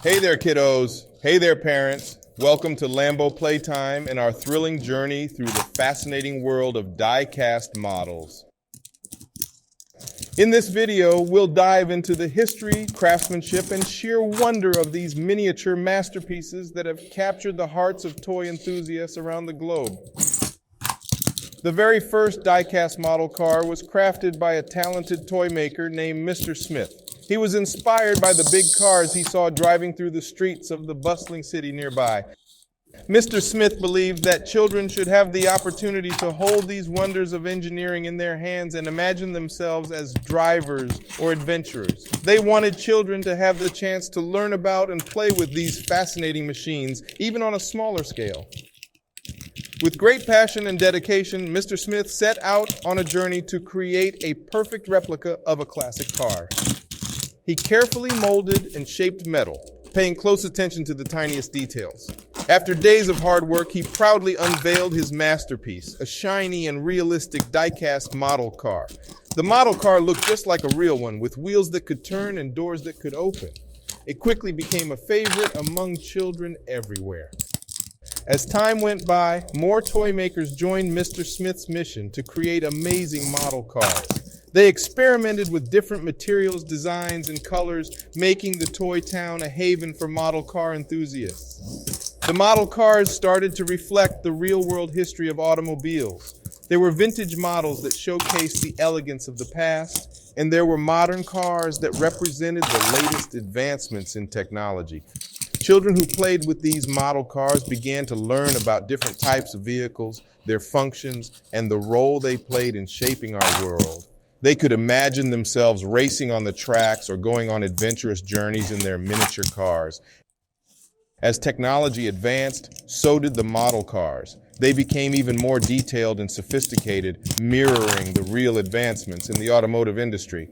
Hey there, kiddos. Hey there, parents. Welcome to Lambo Play Time and our thrilling journey through the fascinating world of Diecast Models. In this video, we'll dive into the history, craftsmanship, and sheer wonder of these miniature masterpieces that have captured the hearts of toy enthusiasts around the globe. The very first diecast model car was crafted by a talented toy maker named Mr. Smith. He was inspired by the big cars he saw driving through the streets of the bustling city nearby. Mr. Smith believed that children should have the opportunity to hold these wonders of engineering in their hands and imagine themselves as drivers or adventurers. They wanted children to have the chance to learn about and play with these fascinating machines, even on a smaller scale. With great passion and dedication, Mr. Smith set out on a journey to create a perfect replica of a classic car. He carefully molded and shaped metal, paying close attention to the tiniest details. After days of hard work, he proudly unveiled his masterpiece, a shiny and realistic diecast model car. The model car looked just like a real one, with wheels that could turn and doors that could open. It quickly became a favorite among children everywhere. As time went by, more toy makers joined Mr. Smith's mission to create amazing model cars. They experimented with different materials, designs, and colors, making the toy town a haven for model car enthusiasts. The model cars started to reflect the real-world history of automobiles. There were vintage models that showcased the elegance of the past, and there were modern cars that represented the latest advancements in technology. Children who played with these model cars began to learn about different types of vehicles, their functions, and the role they played in shaping our world. They could imagine themselves racing on the tracks or going on adventurous journeys in their miniature cars. As technology advanced, so did the model cars. They became even more detailed and sophisticated, mirroring the real advancements in the automotive industry.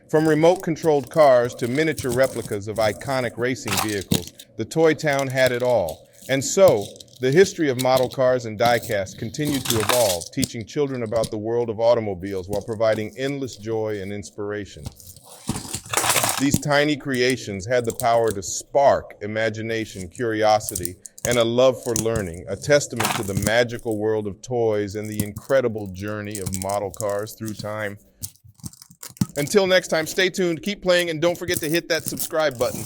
From remote-controlled cars to miniature replicas of iconic racing vehicles, the toy town had it all. And so, the history of model cars and diecast continued to evolve, teaching children about the world of automobiles while providing endless joy and inspiration. These tiny creations had the power to spark imagination, curiosity, and a love for learning, a testament to the magical world of toys and the incredible journey of model cars through time. Until next time, stay tuned, keep playing, and don't forget to hit that subscribe button.